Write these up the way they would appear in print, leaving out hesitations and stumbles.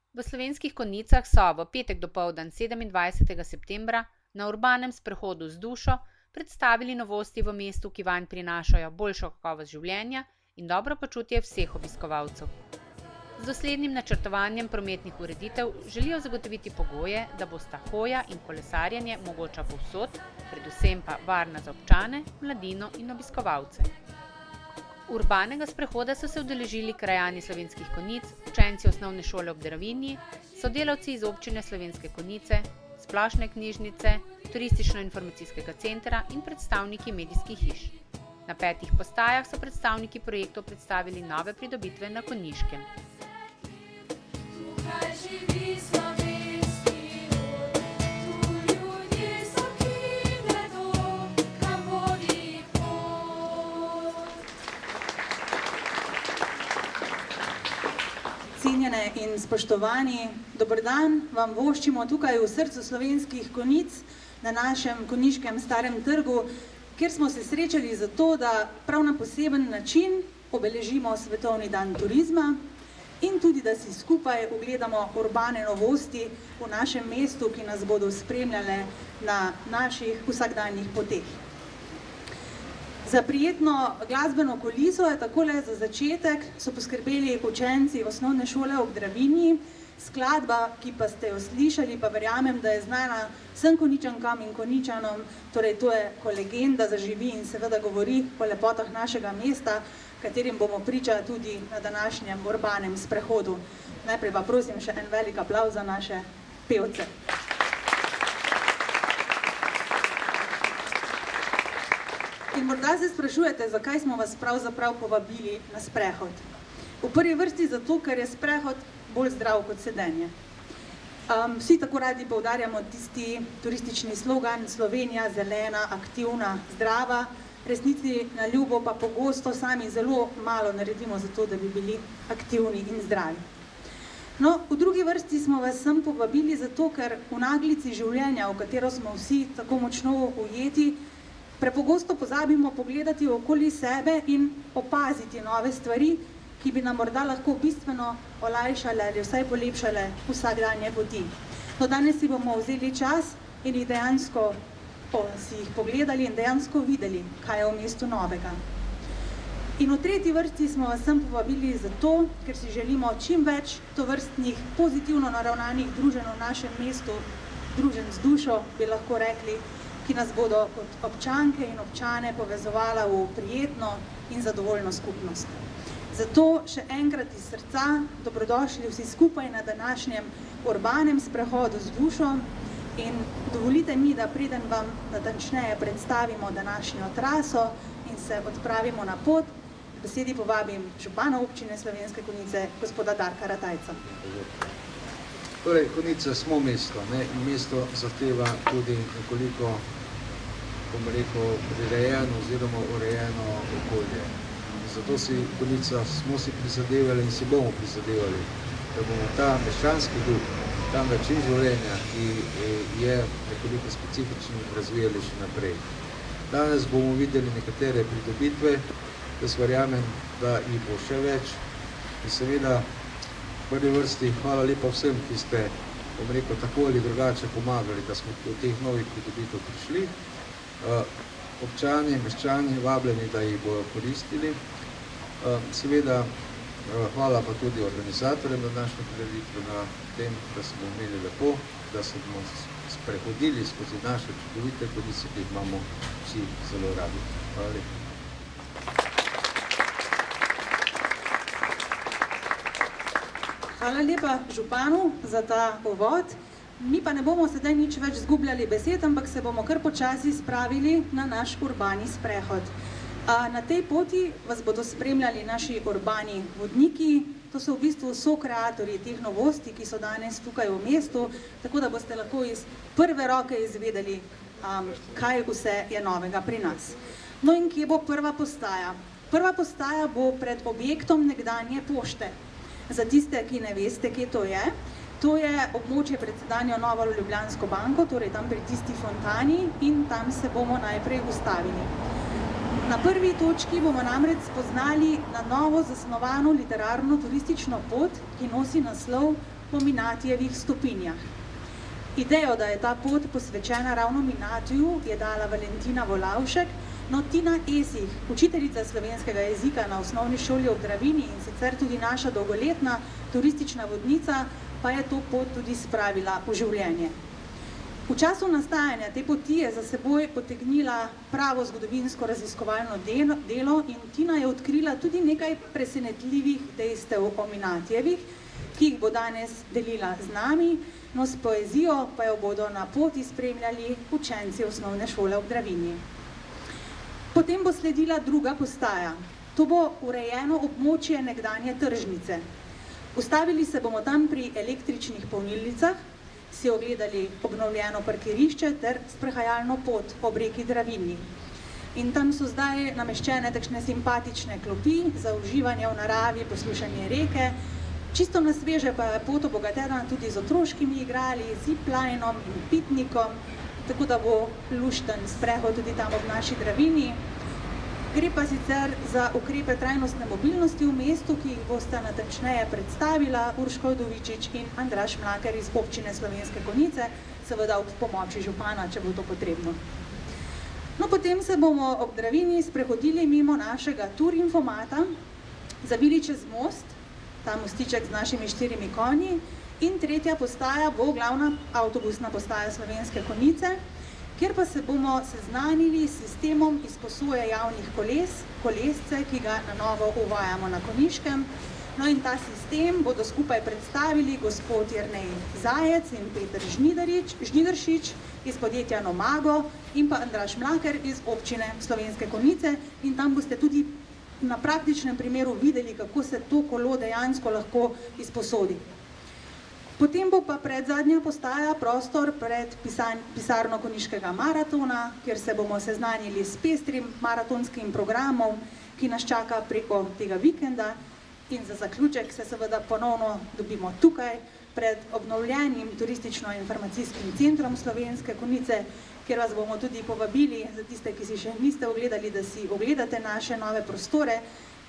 V Slovenskih Konjicah so v petek dopoldan 27. septembra na urbanem sprehodu z dušo predstavili novosti v mestu, ki vanj prinašajo boljšo kakovost življenja in dobro počutje vseh obiskovalcev. Z doslednim načrtovanjem prometnih ureditev želijo zagotoviti pogoje, da bosta hoja in kolesarjenje mogoča povsod, predvsem pa varna za občane, mladino in obiskovalce. Urbanega sprehoda so se udeležili krajani Slovenskih Konjic, učenci osnovne šole ob Dravinji, sodelavci iz občine Slovenske Konjice, splošne knjižnice, turistično-informacijskega centra in predstavniki medijskih hiš. Na 5 postajah so predstavniki projektov predstavili nove pridobitve na Konjiškem. Cenjene in spoštovani, dober dan vam voščimo tukaj v srcu Slovenskih Konjic na našem konjiškem starem trgu, kjer smo se srečali zato, da prav na poseben način obeležimo Svetovni dan turizma in tudi, da si skupaj ogledamo urbane novosti v našem mestu, ki nas bodo spremljale na naših vsakdanjih poteh. Za prijetno glasbeno kuliso je takole za začetek so poskrbeli učenci osnovne šole ob Dravinji. Skladba, ki pa ste jo slišali, pa verjamem, da je znana vsem Konjičankam in Konjičanom, torej to je Ko legenda zaživi in seveda govori o lepotah našega mesta, katerim bomo priča tudi na današnjem urbanem sprehodu. Najprej pa prosim še en velik aplavz za naše pevce. In morda se sprašujete, zakaj smo vas pravzaprav povabili na sprehod. V prvi vrsti zato, ker je sprehod bolj zdrav kot sedenje. Vsi tako radi poudarjamo tisti turistični slogan Slovenija, zelena, aktivna, zdrava, resnici na ljubo pa pogosto sami zelo malo naredimo za to, da bi bili aktivni in zdravi. No, v drugi vrsti smo vas sem povabili zato, ker v naglici življenja, v katero smo vsi tako močno ujeti, prepogosto pozabimo pogledati okoli sebe in opaziti nove stvari, ki bi nam morda lahko bistveno olajšale ali vsaj polepšale vsakdanje poti. No, danes si bomo vzeli čas in jih dejansko si jih pogledali in dejansko videli, kaj je v mestu novega. In v tretji vrsti smo vas sem povabili zato, ker si želimo čim več tovrstnih pozitivno naravnanih druženj v našem mestu, druženj z dušo, bi lahko rekli, ki nas bodo kot občanke in občane povezovala v prijetno in zadovoljno skupnost. Zato še enkrat iz srca dobrodošli vsi skupaj na današnjem urbanem sprehodu z dušo in dovolite mi, da preden vam natančneje predstavimo današnjo traso in se odpravimo na pot, besedi povabim župana občine Slovenske Konjice, gospoda Darka Ratajca. Torej, Konjice smo mesto, ne? In mesto zahteva tudi nekoliko, bomo rekel, prirejeno oziroma urejeno okolje. Zato smo si prizadevali in si bomo prizadevali, da bomo ta meščanski duh, ta način življenja, ki je nekoliko specifičen, razvijali še naprej. Danes bomo videli nekatere pridobitve, jaz verjamem, da jih bo še več. In seveda, v prvi vrsti, hvala lepa vsem, ki ste, bom rekel, tako ali drugače pomagali, da smo do teh novih pridobitev prišli. Občani, meščani, vabljeni, da jih bojo koristili. Seveda, hvala pa tudi organizatorjem današnje prireditve na tem, da smo imeli lepo, da se bomo sprehodili skozi naše čudovite Konjice, ki jih imamo vsi zelo radi. Hvala lepa. Hvala lepa županu za ta uvod. Mi pa ne bomo sedaj nič več zgubljali besed, ampak se bomo kar počasi spravili na naš urbani sprehod. Na tej poti vas bodo spremljali naši urbani vodniki, to so v bistvu sokreatorji teh novosti, ki so danes tukaj v mestu, tako da boste lahko iz prve roke izvedeli, kaj vse je novega pri nas. No in kje bo prva postaja? Prva postaja bo pred objektom nekdanje pošte. Za tiste, ki ne veste, kje to je območje pred sedanjo Novo Ljubljansko banko, torej tam pri tisti fontani in tam se bomo najprej ustavili. Na prvi točki bomo namreč spoznali na novo zasnovano literarno turistično pot, ki nosi naslov po Minatijevih stopinjah. Idejo, da je ta pot posvečena ravno Minatiju, je dala Valentina Volavšek, no Tina Esih, učiteljica slovenskega jezika na osnovni šoli v Dravini in sicer tudi naša dolgoletna turistična vodnica, pa je to pot tudi spravila v življenje. V času nastajanja te poti je za seboj potegnila pravo zgodovinsko raziskovalno delo in Tina je odkrila tudi nekaj presenetljivih dejstev o Minatijevih, ki jih bo danes delila z nami, no s poezijo pa jo bodo na poti spremljali učenci osnovne šole v Dravini. Potem bo sledila druga postaja. To bo urejeno območje nekdanje tržnice. Ustavili se bomo tam pri električnih polnilnicah, si ogledali obnovljeno parkirišče ter sprehajalno pot ob reki Dravini. In tam so zdaj nameščene takšne simpatične klopi za uživanje v naravi, poslušanje reke. Čisto na sveže pa je pot obogatena tudi z otroškimi igrali, ziplinom in pitnikom, tako da bo lušten sprehod tudi tam ob naši Dravini. Gre pa sicer za ukrepe trajnostne mobilnosti v mestu, ki jih bosta natančneje predstavila Urška Udovičič in Andraž Mlaker iz občine Slovenske Konjice, seveda ob pomoči župana, če bo to potrebno. No, potem se bomo ob Dravini sprehodili mimo našega turinfomata, zavili čez most, ta mostiček z našimi 4 konji, in tretja postaja bo glavna avtobusna postaja Slovenske Konjice, kjer pa se bomo seznanili s sistemom izposoje javnih kolesce, ki ga na novo uvajamo na Konjiškem. No in ta sistem bodo skupaj predstavili gospod Jernej Zajec in Peter Žnidaršič iz podjetja Nomago in pa Andraž Mlaker iz občine Slovenske Konjice in tam boste tudi na praktičnem primeru videli, kako se to kolo dejansko lahko izposodi. Potem bo pa predzadnja postaja prostor pred pisarno Konjiškega maratona, kjer se bomo seznanili s pestrim maratonskim programom, ki nas čaka preko tega vikenda. In za zaključek se seveda ponovno dobimo tukaj, pred obnovljenim turistično-informacijskim centrom Slovenske Konjice, kjer vas bomo tudi povabili, za tiste, ki si še niste ogledali, da si ogledate naše nove prostore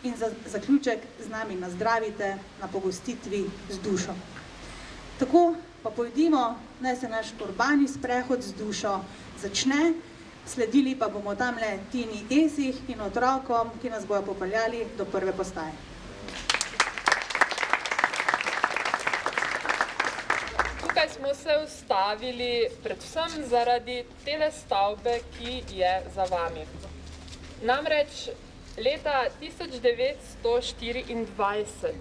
in za zaključek z nami nazdravite na pogostitvi z dušo. Tako pa pojdimo, naj se naš urbani sprehod z dušo začne, sledili pa bomo tamle Tini Esih in otrokom, ki nas bojo popeljali do prve postaje. Tukaj smo se ustavili predvsem zaradi tele stavbe, ki je za vami. Namreč leta 1924,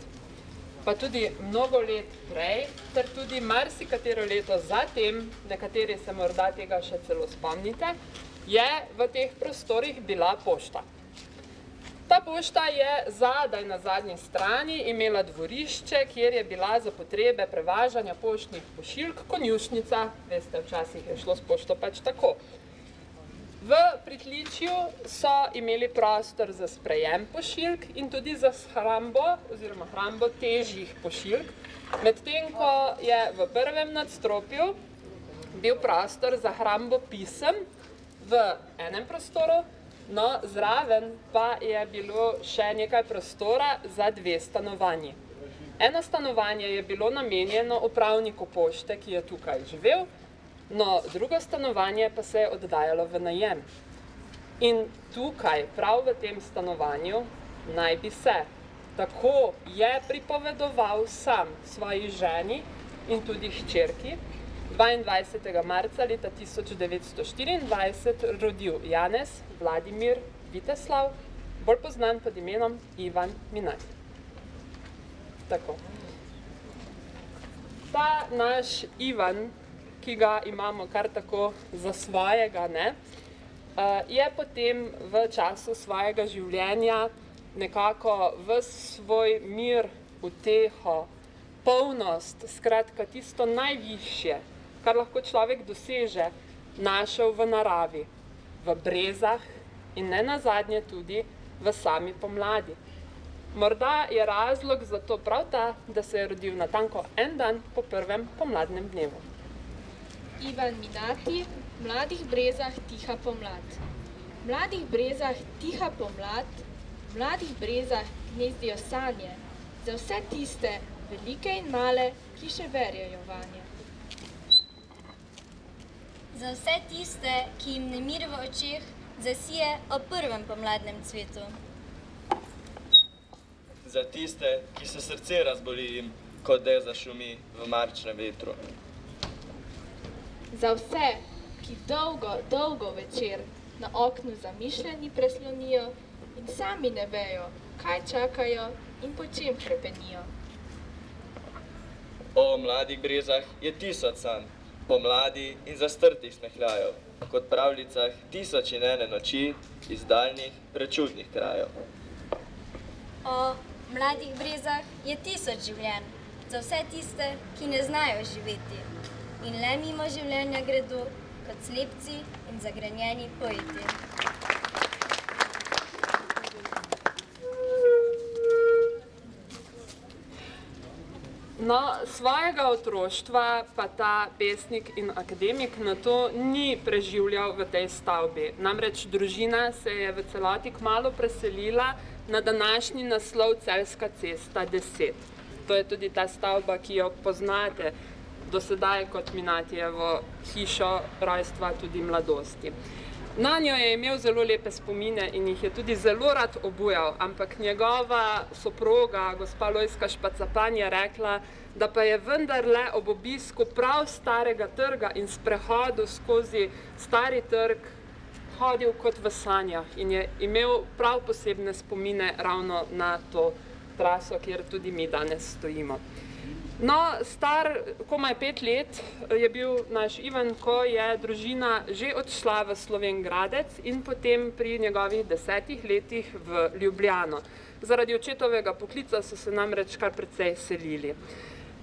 pa tudi mnogo let prej, ter tudi marsikatero leto zatem, nekateri se morda tega še celo spomnite, je v teh prostorih bila pošta. Ta pošta je zadaj na zadnji strani imela dvorišče, kjer je bila za potrebe prevažanja poštnih pošiljk konjušnica, veste, včasih je šlo s pošto pač tako. V pritličju so imeli prostor za sprejem pošiljk in tudi za shrambo oziroma hrambo težjih pošiljk, medtem ko je v prvem nadstropju bil prostor za hrambo pisem v enem prostoru, no zraven pa je bilo še nekaj prostora za 2 stanovanji. Eno stanovanje je bilo namenjeno upravniku pošte, ki je tukaj živel, no, drugo stanovanje pa se je oddajalo v najem. In tukaj, prav v tem stanovanju, naj bi se, tako je pripovedoval sam svoji ženi in tudi hčerki, 22. marca leta 1924 rodil Janez Vladimir Viteslav, bolj poznan pod imenom Ivan Minatij. Tako. Ta naš Ivan, ki ga imamo kar tako za svojega, je potem v času svojega življenja nekako v svoj mir, uteho, polnost, skratka tisto najvišje, kar lahko človek doseže, našel v naravi, v brezah in ne nazadnje tudi v sami pomladi. Morda je razlog za to prav ta, da se je rodil natanko en dan po prvem pomladnem dnevu. Ivan Minatij, v mladih brezah tiha pomlad. V mladih brezah tiha pomlad, v mladih brezah gnezdijo sanje, za vse tiste, velike in male, ki še verjajo vanje. Za vse tiste, ki jim nemir v očeh zasije ob prvem pomladnem cvetu. Za tiste, ki se srce razboli jim, kot da zašumi v marčnem vetru. Za vse, ki dolgo, dolgo večer na oknu zamišljeni preslonijo in sami ne vejo, kaj čakajo in po čem hrepenijo. O mladih brezah je 1000 sanj, pomladi in zastrtih smehljajev, kot pravljicah 1001 noči iz daljnih, prečudnih krajev. O mladih brezah je 1000 življenj, za vse tiste, ki ne znajo živeti in le mimo življenja gredo kot slepci in zagrenjeni poeti. No, svojega otroštva pa ta pesnik in akademik na to ni preživljal v tej stavbi. Namreč družina se je v celoti kmalu preselila na današnji naslov Celjska cesta 10. To je tudi ta stavba, ki jo poznate do sedaj kot Minatijevo hišo rojstva tudi mladosti. Na njo je imel zelo lepe spomine in jih je tudi zelo rad obujal, ampak njegova soproga, gospa Lojska Špacapan, je rekla, da pa je vendarle ob obisku prav Starega trga in sprehodu skozi Stari trg hodil kot v sanjah in je imel prav posebne spomine ravno na to traso, kjer tudi mi danes stojimo. No, star komaj 5 let je bil naš Ivan, ko je družina že odšla v Slovenj Gradec in potem pri njegovih 10 letih v Ljubljano. Zaradi očetovega poklica so se namreč kar precej selili.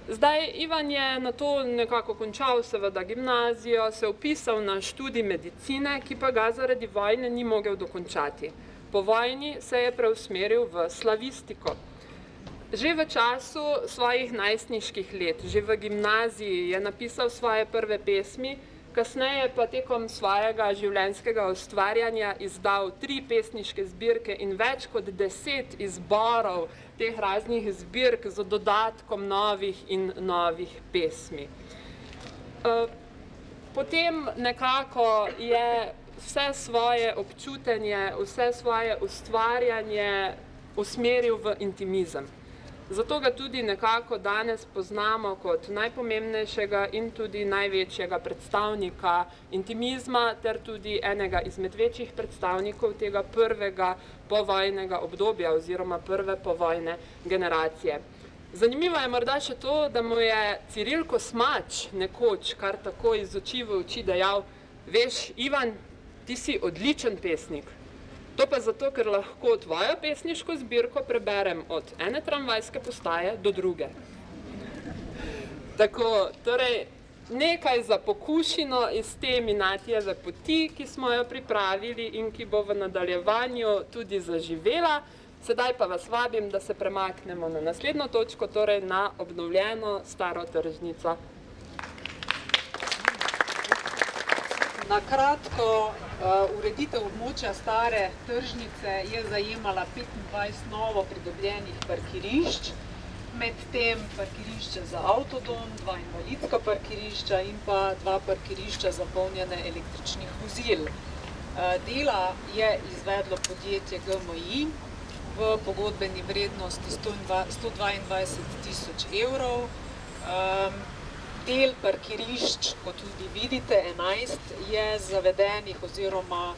Zdaj, Ivan je na to nekako končal seveda gimnazijo, se vpisal na študij medicine, ki pa ga zaradi vojne ni mogel dokončati. Po vojni se je preusmeril v slavistiko. Že v času svojih najstniških let, že v gimnaziji je napisal svoje prve pesmi, kasneje pa tekom svojega življenjskega ustvarjanja izdal 3 pesniške zbirke in več kot 10 izborov teh raznih zbirk z dodatkom novih in novih pesmi. Potem nekako je vse svoje občutenje, vse svoje ustvarjanje usmeril v intimizem. Zato ga tudi nekako danes poznamo kot najpomembnejšega in tudi največjega predstavnika intimizma ter tudi enega izmed večjih predstavnikov tega prvega povojnega obdobja oziroma prve povojne generacije. Zanimivo je morda še to, da mu je Ciril Kosmač nekoč kar tako iz oči v oči dejal: "Veš, Ivan, ti si odličen pesnik. To pa zato, ker lahko tvojo pesniško zbirko preberem od ene tramvajske postaje do druge." Tako, torej, nekaj za pokušino iz te Minatijeve poti, ki smo jo pripravili in ki bo v nadaljevanju tudi zaživela. Sedaj pa vas vabim, da se premaknemo na naslednjo točko, torej na obnovljeno Staro tržnico. Na kratko, ureditev območja Stare tržnice je zajemala 25 novo pridobljenih parkirišč, medtem parkirišče za avtodom, 2 invalidska parkirišča in pa 2 parkirišča za polnjenje električnih vozil. Dela je izvedlo podjetje GMI v pogodbeni vrednosti 122 000 evrov. Del parkirišč, kot tudi vidite, 11 je zavedenih oziroma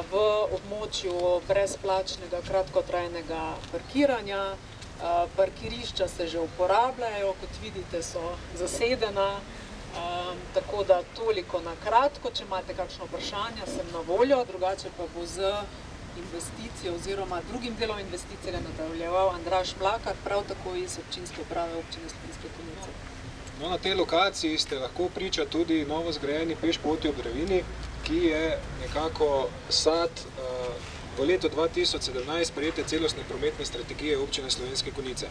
v območju brezplačnega kratkotrajnega parkiranja. Parkirišča se že uporabljajo, kot vidite, so zasedena, tako da toliko na kratko. Če imate kakšno vprašanje, sem na voljo, drugače pa bo z investicijo oziroma drugim delom investicije nadaljeval Andraž Mlakar, prav tako iz občinske uprave občine Slovenske Konjice. No, na tej lokaciji ste lahko priča tudi novo zgrajeni pešpoti ob Dravini, ki je nekako sad v letu 2017 sprejete celostne prometne strategije občine Slovenske Konjice.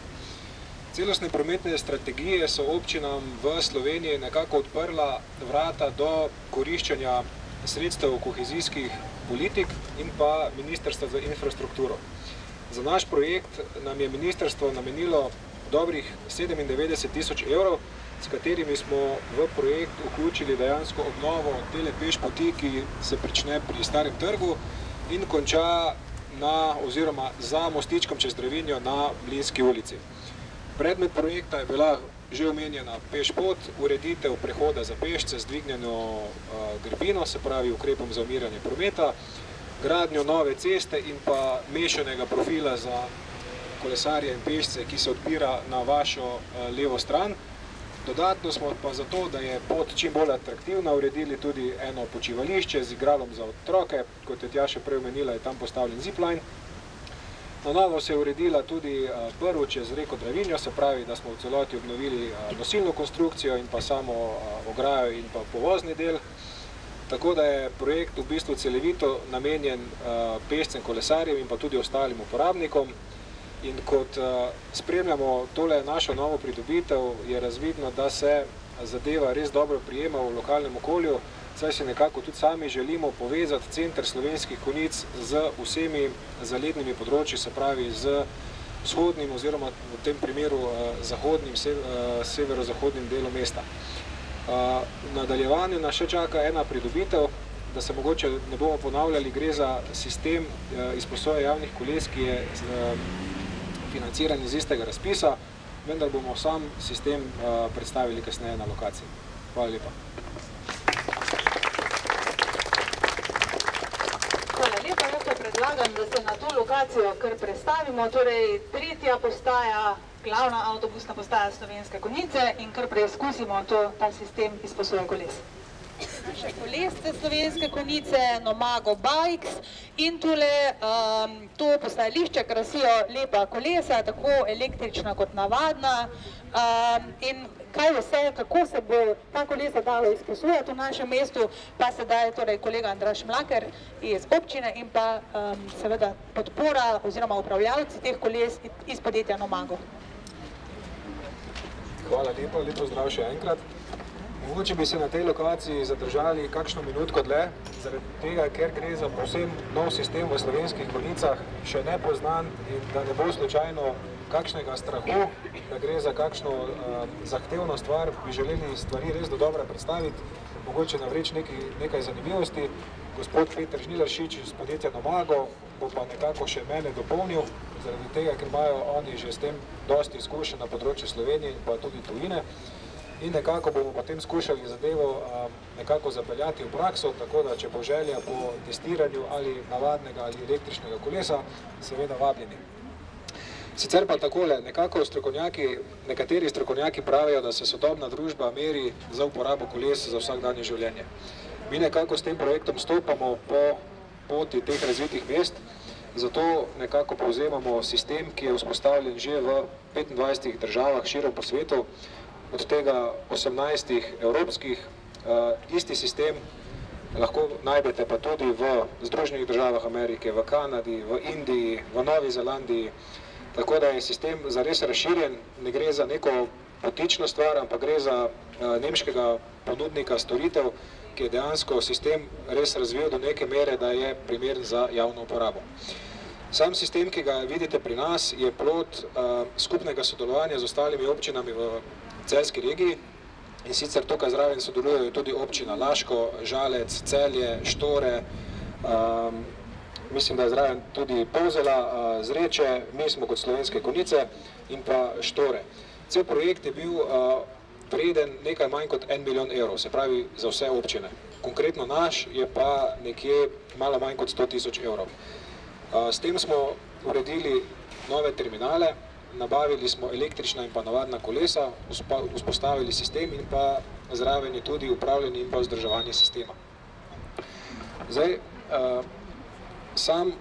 Celostne prometne strategije so občinam v Sloveniji nekako odprla vrata do koriščenja sredstev kohezijskih politik in pa Ministrstva za infrastrukturo. Za naš projekt nam je ministrstvo namenilo dobrih 97 000 evrov, s katerimi smo v projekt vključili dejansko obnovo tele pešpoti, ki se prične pri Starem trgu in konča oziroma za mostičkom čez Dravinjo na Mlinski ulici. Predmet projekta je bila že omenjena pešpot, ureditev prehoda za pešce z dvignjeno grbino, se pravi ukrepom za umiranje prometa, gradnjo nove ceste in pa mešanega profila za kolesarje in pešce, ki se odpira na vašo levo stran. Dodatno smo pa zato, da je pot čim bolj atraktivna, uredili tudi eno počivališče z igralom za otroke, kot je Tjaša prej omenila, je tam postavljen zipline. Na novo se je uredila tudi prvo čez reko Dravinjo, se pravi, da smo v celoti obnovili nosilno konstrukcijo in pa samo ograjo in pa povozni del. Tako da je projekt v bistvu celovito namenjen pešcem, kolesarjem in pa tudi ostalim uporabnikom. In kot spremljamo tole našo novo pridobitev, je razvidno, da se zadeva res dobro prijema v lokalnem okolju, saj se nekako tudi sami želimo povezati center Slovenskih Konjic z vsemi zalednimi področji, se pravi z vzhodnim oziroma v tem primeru zahodnim, severozahodnim delom mesta. V nadaljevanju nas še čaka ena pridobitev, da se mogoče ne bomo ponavljali, gre za sistem izposoje javnih koles, ki je financiran iz istega razpisa, vendar bomo sam sistem predstavili kasneje na lokaciji. Hvala lepa. Hvala lepa, jaz pa predlagam, da se na to lokacijo kar predstavimo, torej 3. postaja, glavna avtobusna postaja Slovenske Konjice in kar preizkusimo ta sistem izposoje koles. Naše kolesce Slovenske Konjice, Nomago Bikes in tule to postajališče krasijo lepa kolesa, tako električna kot navadna. In kaj vse, kako se bo ta kolesa dalo izposojati v našem mestu, pa sedaj torej kolega Andraž Mlaker iz občine in pa seveda podpora oziroma upravljavci teh koles iz podjetja Nomago. Hvala lepa, lepo zdrav še enkrat. Mogoče bi se na tej lokaciji zadržali kakšno minutko dlje, zaradi tega, ker gre za povsem nov sistem v Slovenskih Konjicah, še nepoznan in da ne bo slučajno kakšnega strahu, da gre za kakšno zahtevno stvar, bi želeli stvari res do dobra predstaviti, mogoče navreč nekaj zanimivosti. Gospod Peter Žnilaršič iz podjetja Nomago bo pa nekako še mene dopolnil, zaradi tega, ker imajo oni že s tem dosti izkušenj na področju Slovenije in pa tudi tujine. In nekako bomo potem skušali zadevo nekako zapeljati v prakso, tako da če bo želja po testiranju ali navadnega ali električnega kolesa, seveda vabljeni. Sicer pa takole, nekateri strokovnjaki pravijo, da se sodobna družba meri za uporabo koles za vsakdanje življenje. Mi nekako s tem projektom stopamo po poti teh razvitih mest, zato nekako povzemamo sistem, ki je vzpostavljen že v 25 državah širom po svetu, od tega 18 evropskih. Isti sistem lahko najdete pa tudi v Združenih državah Amerike, v Kanadi, v Indiji, v Novi Zelandiji. Tako da je sistem zares razširjen, ne gre za neko butično stvar, ampak gre za nemškega ponudnika storitev, ki je dejansko sistem res razvil do neke mere, da je primeren za javno uporabo. Sam sistem, ki ga vidite pri nas, je plod skupnega sodelovanja z ostalimi občinami v Celjski regiji in sicer tukaj zraven sodelujejo tudi občina Laško, Žalec, Celje, Štore, mislim, da je zraven tudi Polzela, Zreče, mi smo kot Slovenske Konjice in pa Štore. Cel projekt je bil vreden nekaj manj kot 1 milijon evrov, se pravi za vse občine. Konkretno naš je pa nekje malo manj kot 100 000 evrov. S tem smo uredili nove terminale, nabavili smo električna in pa navadna kolesa, vzpostavili sistem in pa zraven je tudi upravljanje in pa vzdrževanje sistema. Zdaj, sam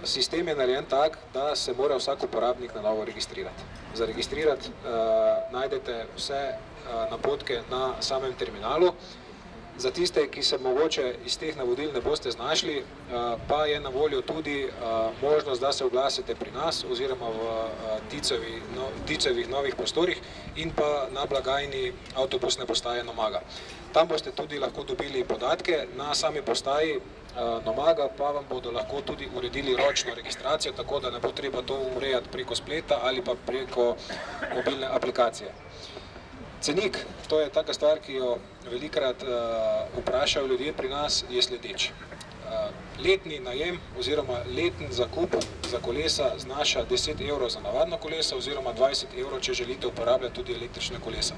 sistem je narejen tak, da se mora vsak uporabnik na novo registrirati. Za registrirati najdete vse napotke na samem terminalu. Za tiste, ki se mogoče iz teh navodil ne boste znašli, pa je na voljo tudi možnost, da se oglasite pri nas oziroma v Ticevih novih prostorih in pa na blagajni avtobusne postaje Nomaga. Tam boste tudi lahko dobili podatke, na sami postaji Nomaga pa vam bodo lahko tudi uredili ročno registracijo, tako da ne bo treba to urejati preko spleta ali pa preko mobilne aplikacije. Cenik, to je taka stvar, ki jo velikrat vprašajo ljudje pri nas, je sledeč. Letni najem oziroma letni zakup za kolesa znaša 10 evrov za navadno koleso oziroma 20 evrov, če želite uporabljati tudi električne kolesa.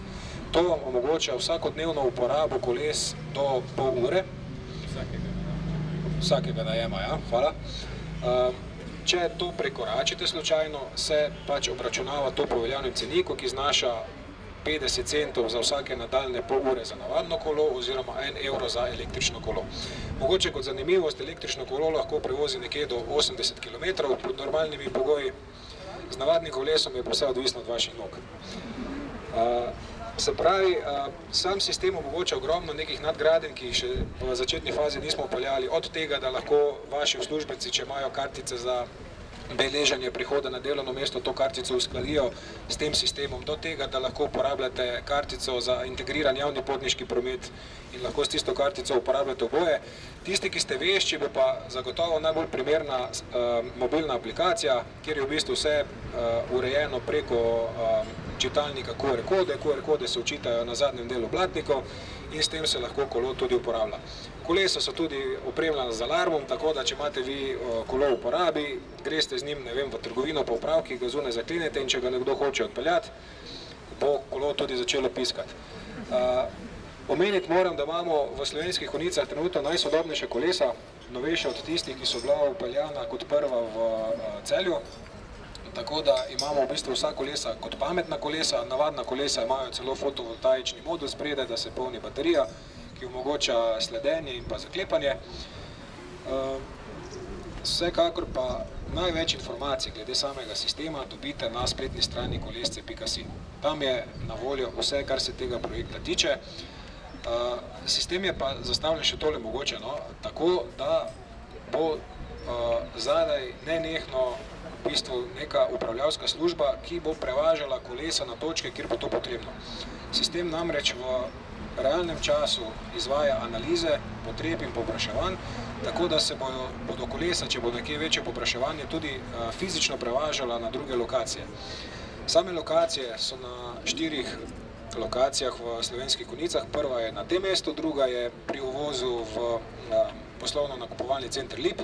To vam omogoča vsakodnevno uporabo koles do pol ure. Vsakega najema, ja, hvala. Če to prekoračite slučajno, se pač obračunava to po veljavnem ceniku, ki znaša 50 centov za vsake nadaljne pol ure za navadno kolo oziroma 1 evro za električno kolo. Mogoče kot zanimivost, električno kolo lahko prevozi nekje do 80 km pod normalnimi pogoji, z navadnim kolesom je pa vse odvisno od vaših nog. Se pravi, sam sistem omogoča ogromno nekih nadgradenj, ki jih še v začetni fazi nismo upeljali, od tega, da lahko vaši uslužbenci, če imajo kartice za beleženje prihoda na delovno mesto, to kartico uskladijo s tem sistemom, do tega, da lahko uporabljate kartico za integriran javni potniški promet in lahko s tisto kartico uporabljate oboje. Tisti, ki ste vešči, bo pa zagotovo najbolj primerna mobilna aplikacija, kjer je v bistvu vse urejeno preko čitalnika QR kode. QR kode se učitajo na zadnjem delu blatnikov in s tem se lahko kolo tudi uporablja. Kolesa so tudi opremljena z alarmom, tako da če imate vi kolo v uporabi, greste z njim, ne vem, v trgovino po opravki, ga zunaj zaklenete in če ga nekdo hoče odpeljati, bo kolo tudi začelo piskati. Omeniti moram, da imamo v Slovenskih Konjicah trenutno najsodobnejše kolesa, novejše od tistih, ki so bila upeljana kot prva v Celju. Tako da imamo v bistvu vsa kolesa kot pametna kolesa, navadna kolesa imajo celo fotovoltaični modul spredaj, da se polni baterija, ki omogoča sledenje in pa zaklepanje. Vsekakor pa največ informacij glede samega sistema dobite na spletni strani kolesce.si. Tam je na voljo vse, kar se tega projekta tiče. Sistem je pa zastavljen še tole mogoče, tako da bo zadaj nenehno v bistvu neka upravljavska služba, ki bo prevažala kolesa na točke, kjer bo to potrebno. Sistem namreč v realnem času izvaja analize potreb in povpraševanj, tako da se bodo kolesa, če bo nekje večje povpraševanje, tudi fizično prevažala na druge lokacije. Same lokacije so na 4 lokacijah v Slovenskih Konjicah. Prva je na tem mestu, druga je pri uvozu v poslovno-nakupovalni center Lip.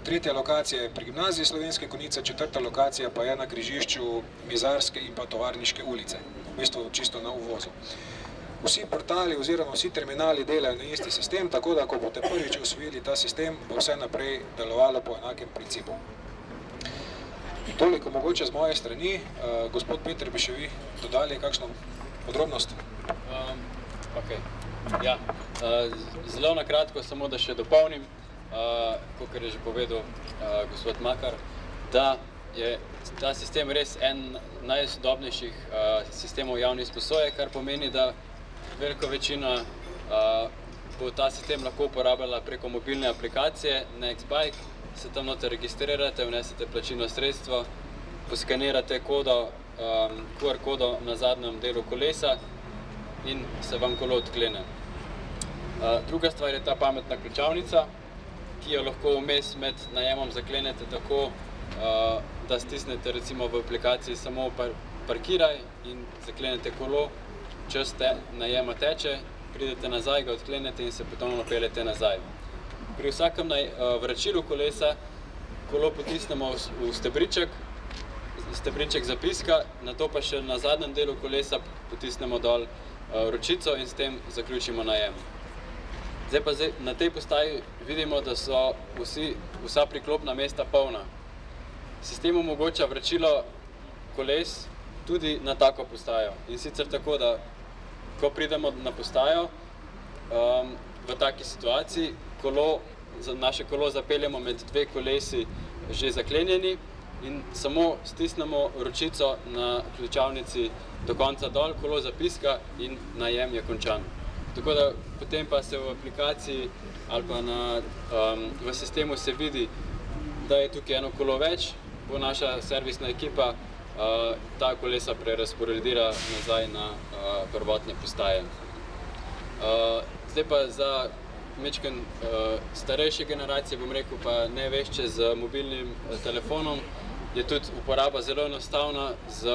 Tretja lokacija je pri gimnaziji Slovenske Konjice, četrta lokacija pa je na križišču Mizarske in pa Tovarniške ulice, v bistvu čisto na uvozu. Vsi portali oziroma vsi terminali delajo na isti sistem, tako da ko boste prvič usvojili ta sistem, bo vse naprej delovalo po enakem principu. Toliko mogoče z moje strani. Gospod Peter, bi še vi dodali kakšno podrobnost? Zelo na kratko, samo da še dopolnim, kakor je že povedal gospod Makar, da je ta sistem res en najsodobnejših sistemov javne izposoje, kar pomeni, da veliko večina bo ta sistem lahko uporabljala preko mobilne aplikacije Nextbike, se tam noter registrirate, vnesete plačilno sredstvo, poskanirate QR kodo na zadnjem delu kolesa in se vam kolo odklene. Druga stvar je ta pametna ključavnica, ki jo lahko vmes med najemom zaklenete tako, da stisnete recimo v aplikaciji samo parkiraj in zaklenete kolo, čas najema teče, pridete nazaj, ga odklenete in se ponovno peljete nazaj. Pri vsakem vračilu kolesa kolo potisnemo v stebriček, stebriček zapiska, nato pa še na zadnjem delu kolesa potisnemo dol ročico in s tem zaključimo najem. Zdaj pa na tej postaji vidimo, da so vsa priklopna mesta polna. Sistem omogoča vračilo koles tudi na tako postajo. In sicer tako, da ko pridemo na postajo, v taki situaciji naše kolo zapeljemo med 2 kolesi že zaklenjeni in samo stisnemo ročico na ključavnici do konca dol, kolo zapiska in najem je končan. Tako da potem pa se v aplikaciji ali pa v sistemu se vidi, da je tukaj eno kolo več, bo naša servisna ekipa ta kolesa prerazporedira nazaj na prvotne postaje. Zdaj pa za mečken starejše generacije, bom rekel, pa ne vešče z mobilnim telefonom, je tudi uporaba zelo enostavna z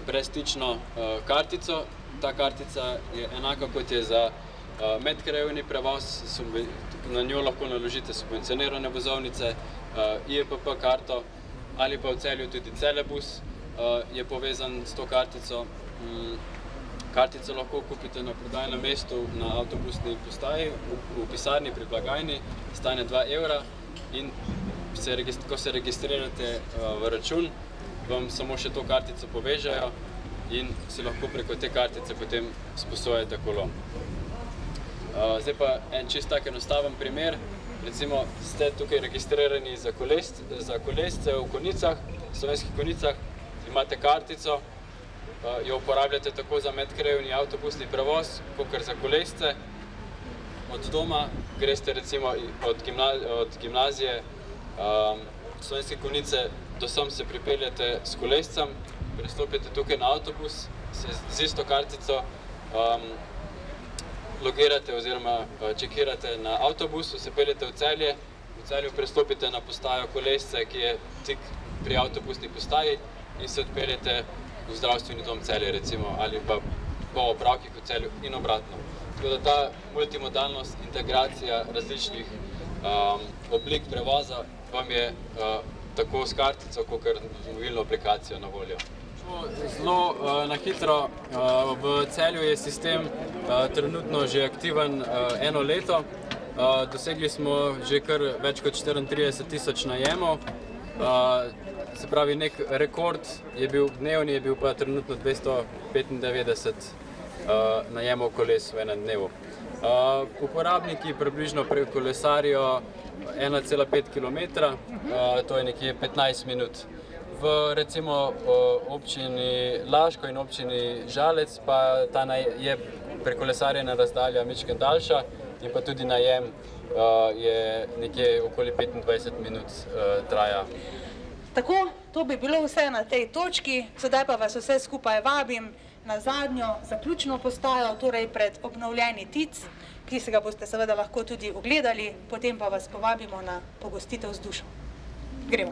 brezstično kartico. Ta kartica je enaka, kot je za medkrajevni prevoz, na njo lahko naložite subvencionirane vozovnice, IEPP karto ali pa v Celju tudi Celebus je povezan s to kartico. Kartico lahko kupite na prodajnem mestu na avtobusni postaji, v pisarni pri blagajni, stane 2 evra in ko se registrirate v račun, vam samo še to kartico povežejo in si lahko preko te kartice potem sposojate kolo. Zdaj pa en čist tak enostaven primer. Recimo ste tukaj registrirani za kolesce v Konjicah, v Slovenskih Konjicah, imate kartico, jo uporabljate tako za medkrajevni avtobusni prevoz, kakor za kolesce. Od doma greste recimo od gimnazije Slovenske Konjice do sem se pripeljete s kolescem, prestopite tukaj na avtobus, se z isto kartico logirate oziroma čekirate na avtobusu, se peljete v Celje, v Celju prestopite na postajo kolesce, ki je tik pri avtobusni postaji in se odpeljete v zdravstveni dom Celje recimo ali pa po opravkih v Celju in obratno. Tako da ta multimodalnost, integracija različnih oblik prevoza vam je tako s kartico, kakor z mobilno aplikacijo na voljo. Zelo na hitro, v Celju je sistem trenutno že aktiven 1 leto. Dosegli smo že kar več kot 34.000 najemov. Se pravi, nek rekord je bil dnevni, je bil pa trenutno 295 najemov koles v enem dnevu. Uporabniki približno prekolesarijo 1,5 km, to je nekje 15 minut. V recimo občini Laško in občini Žalec pa ta je prekolesarjena razdalja mičken daljša in pa tudi najem je nekje okoli 25 minut traja. Tako, to bi bilo vse na tej točki, sedaj pa vas vse skupaj vabim na zadnjo zaključno postajo, torej pred obnovljeni TIC, ki se ga boste seveda lahko tudi ogledali, potem pa vas povabimo na pogostitev z dušo. Gremo.